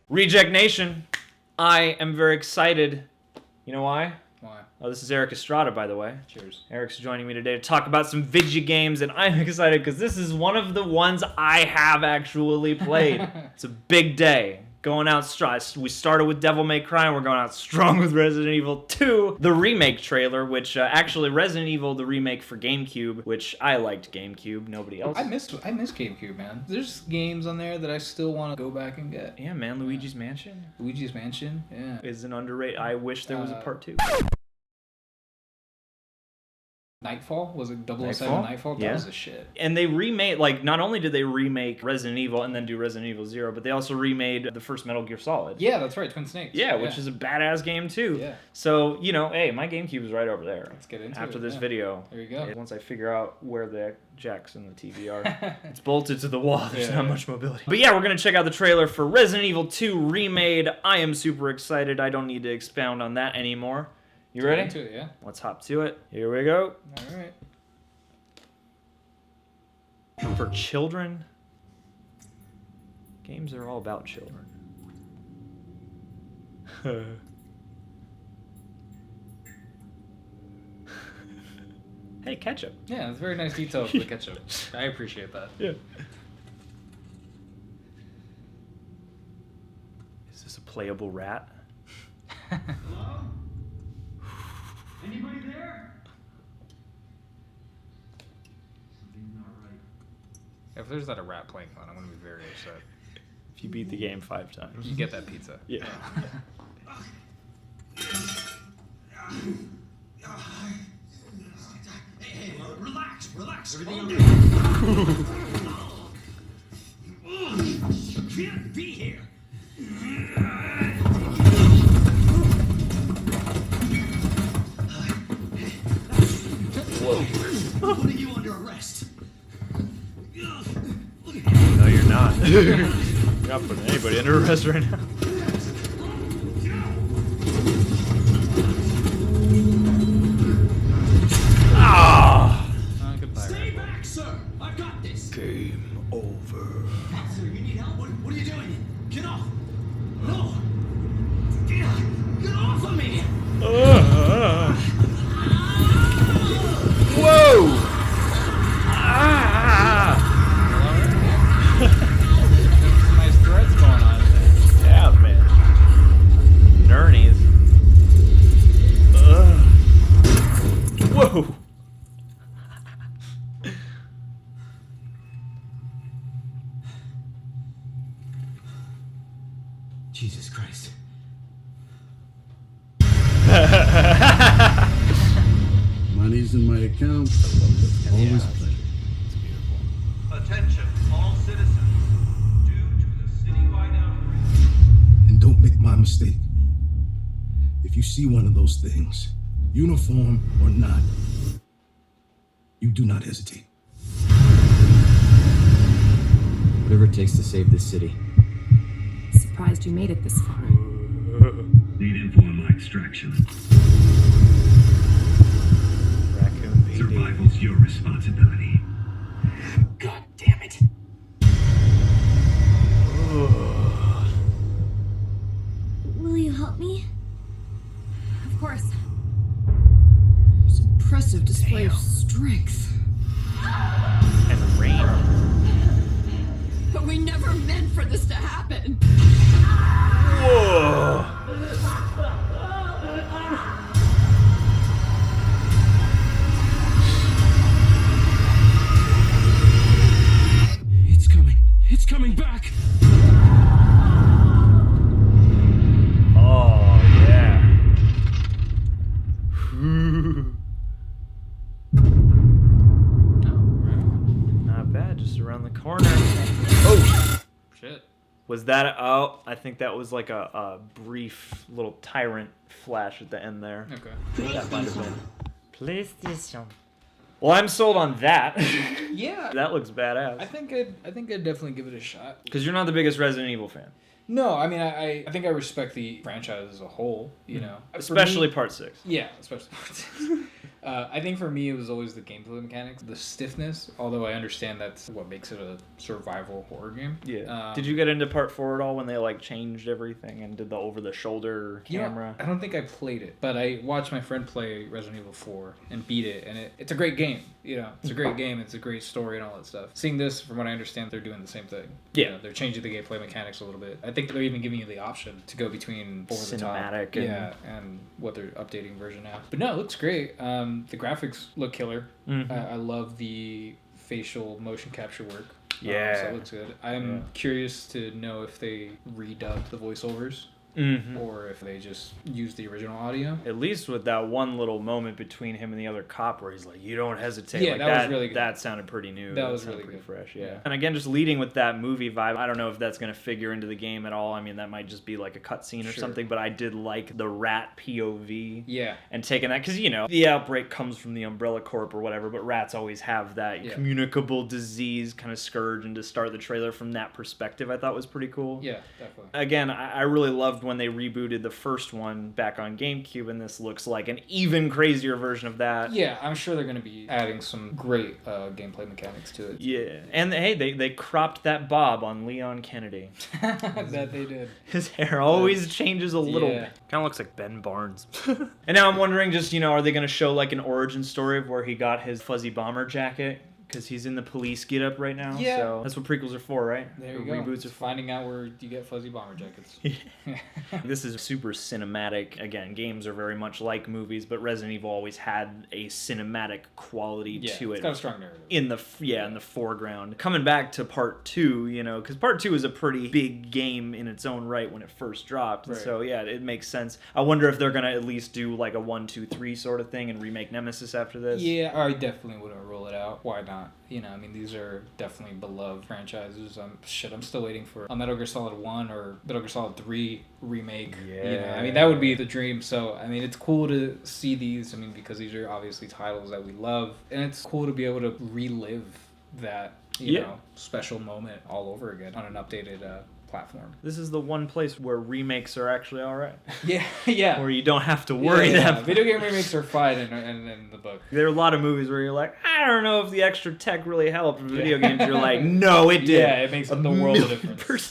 Reject Nation, I am very excited. You know why? Why? Oh, this is Eric Estrada, by the way. Cheers. Eric's joining me today to talk about some video games, and I'm excited because this is one of the ones I have actually played. It's a big day. Going out strong. We started with Devil May Cry, and we're going out strong with Resident Evil 2, the remake trailer, which actually Resident Evil, the remake for GameCube, which I liked GameCube, nobody else. I miss GameCube, man. There's games on there that I still want to go back and get. Yeah, man, Luigi's Mansion. Luigi's Mansion, yeah. Is an underrated. I wish there was a part 2. Nightfall? Was it 007 Nightfall? That was the shit. And they remade, like, not only did they remake Resident Evil and then do Resident Evil 0, but they also remade the first Metal Gear Solid. Yeah, that's right, Twin Snakes. Yeah, which is a badass game, too. Yeah. So, you know, hey, my GameCube is right over there. Let's get into it. After this video. There you go. Once I figure out where the jacks in the TV are. It's bolted to the wall. There's not much mobility. But yeah, we're going to check out the trailer for Resident Evil 2 Remade. I am super excited. I don't need to expound on that anymore. You ready? Into it, yeah. Let's hop to it. Here we go. All right. For children, games are all about children. Hey, ketchup. Yeah, it's very nice detail for the ketchup. I appreciate that. Yeah. Is this a playable rat? Hello? Anybody there? Something's not right. If there's not a rat playing fun, I'm gonna be very upset. If you beat the game 5 times. You get that pizza. Yeah. Hey, relax. Everything okay? You can't be here. Whoa. Putting you under arrest. No, you're not. You're not putting anybody under arrest right now. Goodbye. Stay back, sir. I've got this. Game over. Sir, you need help? What are you doing? Get off. No. Get off of me. Whoa! Some nice threads going on there. Yeah, man. Nernies. Whoa! Jesus Christ. Money's in my account. Always a pleasure. Attention, all citizens. Due to the citywide outbreak. And don't make my mistake. If you see one of those things, uniform or not, you do not hesitate. Whatever it takes to save this city. Surprised you made it this far. Need info on my extraction. Raccoon baby. Survival's your responsibility. God damn it. Will you help me? Of course. It's an impressive display of strength. And rain. But we never meant for this to happen. Whoa! It's coming back. Oh, yeah. Not bad, just around the corner. Oh! Shit. Was that oh, I think that was like a brief little tyrant flash at the end there. Okay. That might have been. PlayStation. Well, I'm sold on that. Yeah. That looks badass. I think I'd definitely give it a shot. Because you're not the biggest Resident Evil fan. No, I mean I think I respect the franchise as a whole, you know. Especially part 6. Yeah, especially part 6. I think for me, it was always the gameplay mechanics, the stiffness. Although I understand that's what makes it a survival horror game. Yeah. Did you get into part 4 at all when they like changed everything and did the over-the-shoulder camera? I don't think I played it, but I watched my friend play Resident Evil 4 and beat it, and it's a great game. It's a great game. It's a great story and all that stuff. Seeing this, from what I understand, they're doing the same thing. Yeah. They're changing the gameplay mechanics a little bit. I think they're even giving you the option to go between over the top. Cinematic And what they're updating version now. But no, it looks great. The graphics look killer. Mm-hmm. I love the facial motion capture work. Yeah. So it looks good. I'm curious to know if they redubbed the voiceovers. Or if they just use the original audio. At least with that one little moment between him and the other cop where he's like, "You don't hesitate." Yeah, like that was really good. That sounded pretty new. That was sounded really pretty good. fresh. Yeah. Yeah. And again, just leading with that movie vibe. I don't know if that's going to figure into the game at all. I mean, that might just be like a cutscene or something. But I did like the rat POV. Yeah. And taking that because the outbreak comes from the Umbrella Corp or whatever. But rats always have that communicable disease kind of scourge, and to start the trailer from that perspective, I thought was pretty cool. Yeah, definitely. Again, I really loved when they rebooted the first one back on GameCube, and this looks like an even crazier version of that. Yeah, I'm sure they're going to be adding some great gameplay mechanics to it. Yeah, and hey, they cropped that bob on Leon Kennedy. That they did. His hair always changes a little bit. Kind of looks like Ben Barnes. And now I'm wondering, just, are they going to show like an origin story of where he got his fuzzy bomber jacket? Because he's in the police get-up right now. Yeah. So that's what prequels are for, right? There you Or go. Reboots are for. Finding out where you get fuzzy bomber jackets. This is super cinematic. Again, games are very much like movies, but Resident Evil always had a cinematic quality to it. It's got a strong narrative. In the foreground. Coming back to part 2, because part 2 is a pretty big game in its own right when it first dropped. Right. So yeah, it makes sense. I wonder if they're gonna at least do like a 1, 2, 3 sort of thing and remake Nemesis after this. Yeah, I definitely wouldn't rule it out. Why not? These are definitely beloved franchises. I'm still waiting for a Metal Gear Solid 1 or Metal Gear Solid 3 remake. Yeah. That would be the dream. So, it's cool to see these, because these are obviously titles that we love. And it's cool to be able to relive that, special moment all over again on an updated platform. This is the one place where remakes are actually alright. Yeah. Where you don't have to worry that much. Video game remakes are fine in the book. There are a lot of movies where you're like, I don't know if the extra tech really helped. Video games, you're like, no, it did. Yeah, it makes the world of difference.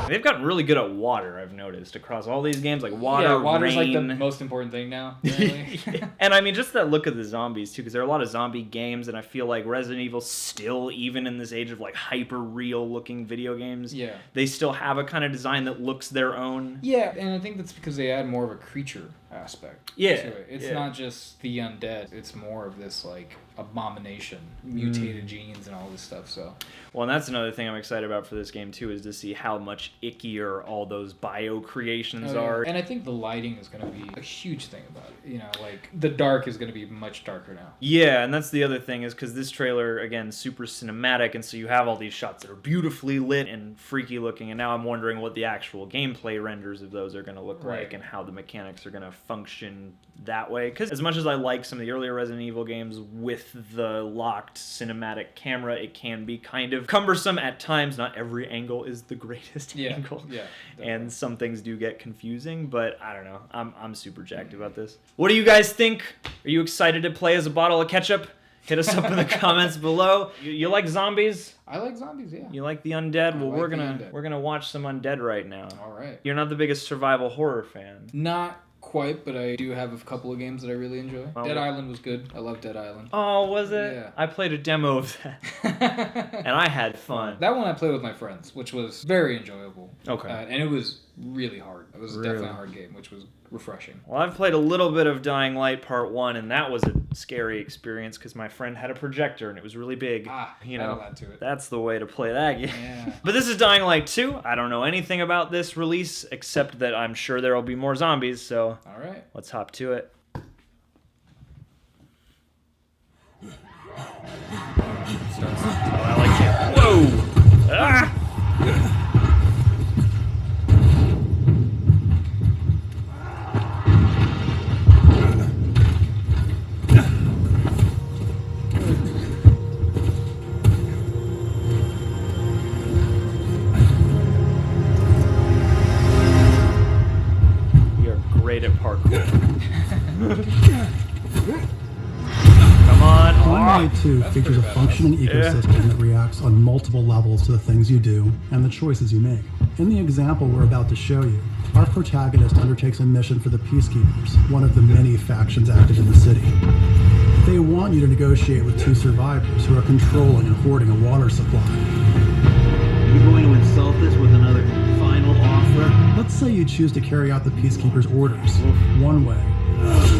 They've gotten really good at water, I've noticed, across all these games. Like water, yeah, water's rain. like the most important thing now. Really. And just that look of the zombies too, because there are a lot of zombie games, and I feel like Resident Evil still, even in this age of like hyper real looking video games, they still have a kind of design that looks their own. Yeah, and I think that's because they add more of a creature aspect to it. It's not just the undead, it's more of this like abomination, mutated genes and all this stuff. So well, and that's another thing I'm excited about for this game too, is to see how much ickier all those bio creations are. And I think the lighting is going to be a huge thing about it. Like the dark is going to be much darker now. Yeah, and that's the other thing, is because this trailer, again, super cinematic, and so you have all these shots that are beautifully lit and freaky looking, and now I'm wondering what the actual gameplay renders of those are going to look like and how the mechanics are going to function that way. Because as much as I like some of the earlier Resident Evil games with the locked cinematic camera, it can be kind of cumbersome at times. Not every angle is the greatest angle. Yeah, and some things do get confusing, but I don't know. I'm super jacked about this. What do you guys think? Are you excited to play as a bottle of ketchup? Hit us up in the comments below. You like zombies? I like zombies, yeah. You like the undead? Well, like we're gonna watch some undead right now. All right. You're not the biggest survival horror fan. Not quite, but I do have a couple of games that I really enjoy. Dead Island was good. I love Dead Island. Oh, was it? Yeah. I played a demo of that, and I had fun. That one I played with my friends, which was very enjoyable. Okay. And it was really hard. It was definitely a hard game, which was refreshing. Well, I've played a little bit of Dying Light Part 1, and that was a scary experience because my friend had a projector and it was really big. That'll add to it. That's the way to play that game. Yeah. But this is Dying Light 2. I don't know anything about this release except that I'm sure there will be more zombies, so all right. Let's hop to it. I like it. Whoa! Ah! We are great at parkour. 2 That's features a pretty badass. functioning ecosystem that reacts on multiple levels to the things you do and the choices you make. In the example we're about to show you, our protagonist undertakes a mission for the Peacekeepers, one of the many factions active in the city. They want you to negotiate with 2 survivors who are controlling and hoarding a water supply. Are you going to insult this with another final offer? Let's say you choose to carry out the Peacekeepers' orders, one way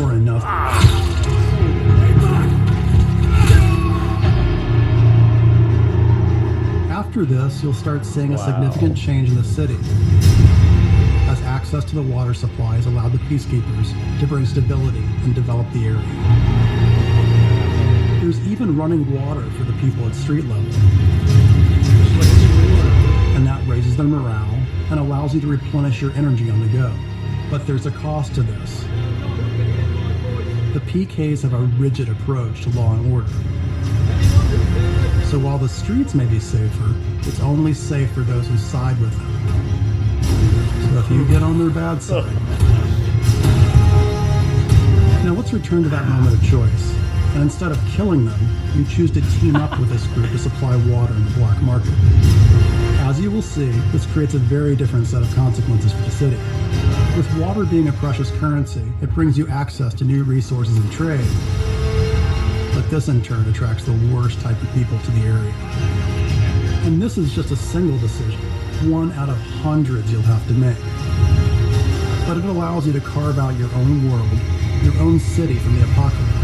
or another. After this, you'll start seeing a significant change in the city, as access to the water supplies allowed the Peacekeepers to bring stability and develop the area. There's even running water for the people at street level, and that raises their morale and allows you to replenish your energy on the go. But there's a cost to this. The PKs have a rigid approach to law and order. So while the streets may be safer, it's only safe for those who side with them. So if you get on their bad side. Now let's return to that moment of choice. And instead of killing them, you choose to team up with this group to supply water in the black market. As you will see, this creates a very different set of consequences for the city. With water being a precious currency, it brings you access to new resources and trade. But this in turn attracts the worst type of people to the area. And this is just a single decision, one out of hundreds you'll have to make. But it allows you to carve out your own world, your own city from the apocalypse.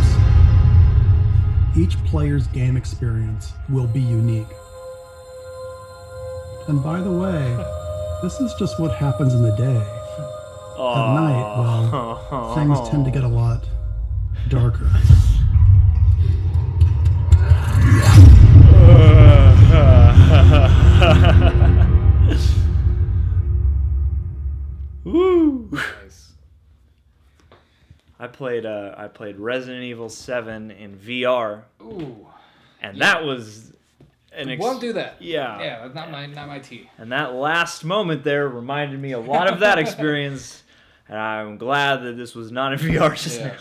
Each player's game experience will be unique. And by the way, this is just what happens in the day. At night, well, things tend to get a lot darker. Woo! Nice. I played Resident Evil 7 in VR. Ooh. And that was won't do that. Yeah. Yeah, that's not my tea. And that last moment there reminded me a lot of that experience. And I'm glad that this was not in VR just now.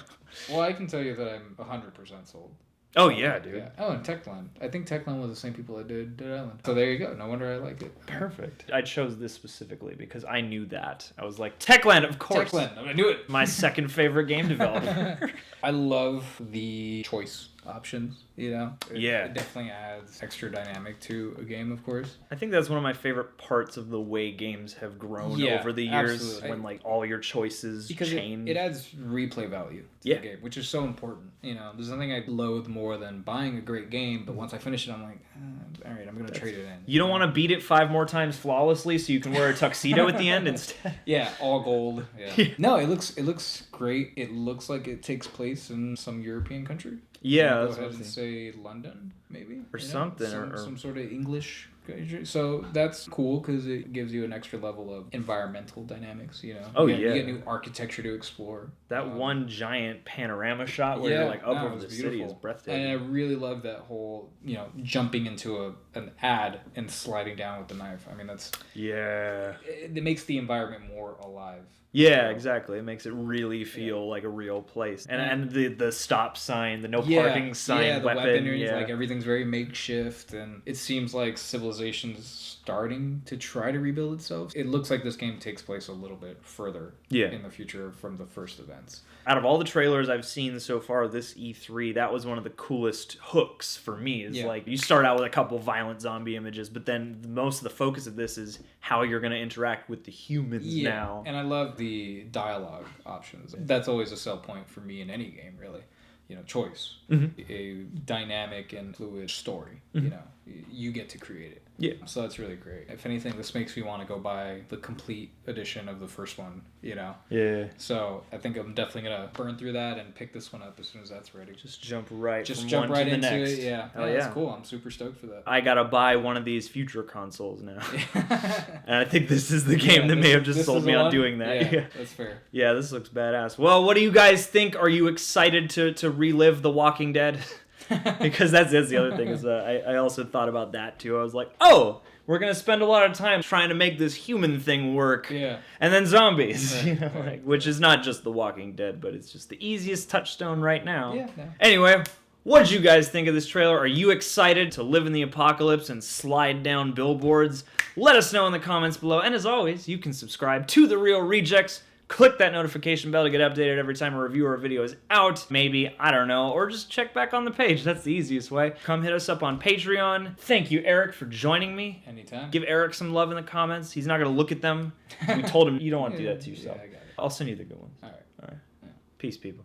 Well, I can tell you that I'm 100% sold. Oh, yeah, dude. Yeah. Oh, and Techland. I think Techland was the same people that did Dead Island. So there you go. No wonder I like it. Perfect. I chose this specifically because I knew that. I was like, Techland, of course. Techland. I knew it. My second favorite game developer. I love the choice options, you know? Yeah. It definitely adds extra dynamic to a game, of course. I think that's one of my favorite parts of the way games have grown over the years. Absolutely. When like all your choices change. It adds replay value to the game, which is so important. You know, there's nothing I loathe more than buying a great game, but once I finish it, I'm like, all right, I'm going to trade it in. You don't want to beat it 5 more times flawlessly so you can wear a tuxedo at the end instead? Yeah, all gold. Yeah. No, it looks great. It looks like it takes place in some European country. Yeah, go ahead and say London, maybe, or something, or some sort of English. So that's cool because it gives you an extra level of environmental dynamics. You know, you get new architecture to explore. That one giant panorama shot where you're like up over the city is breathtaking. And I really love that whole jumping into an ad and sliding down with the knife. I mean that's it makes the environment more alive. Yeah, exactly. It makes it really feel like a real place. And the stop sign, the no parking sign, the weapon. Like everything's very makeshift, and it seems like civilization's starting to try to rebuild itself. It looks like this game takes place a little bit further in the future from the first events. Out of all the trailers I've seen so far this E3, that was one of the coolest hooks for me. Is like you start out with a couple violent zombie images, but then most of the focus of this is how you're going to interact with the humans now. And I love the dialogue options. That's always a sell point for me in any game, really. Choice. A dynamic and fluid story. You get to create it. Yeah. So that's really great. If anything, this makes me want to go buy the complete edition of the first one, Yeah. So I think I'm definitely going to burn through that and pick this one up as soon as that's ready. Just jump right into the next. It. Yeah. That's cool. I'm super stoked for that. I got to buy one of these future consoles now. And I think this is the game that may have just sold me on doing that. Yeah, that's fair. Yeah, this looks badass. Well, what do you guys think? Are you excited to relive The Walking Dead? Because that's the other thing is I also thought about that too. I was like, oh, we're gonna spend a lot of time trying to make this human thing work, and then zombies, which is not just The Walking Dead, but it's just the easiest touchstone right now. Yeah. Anyway, What did you guys think of this trailer? Are you excited to live in the apocalypse and slide down billboards? Let us know in the comments below. And as always, you can subscribe to The Real Rejects. Click that notification bell to get updated every time a review or a video is out. Maybe, I don't know, or just check back on the page. That's the easiest way. Come hit us up on Patreon. Thank you, Eric, for joining me. Anytime. Give Eric some love in the comments. He's not going to look at them. We told him you don't want to do that to yourself. Yeah, I got it. I'll send you the good ones. All right. All right. Peace, people.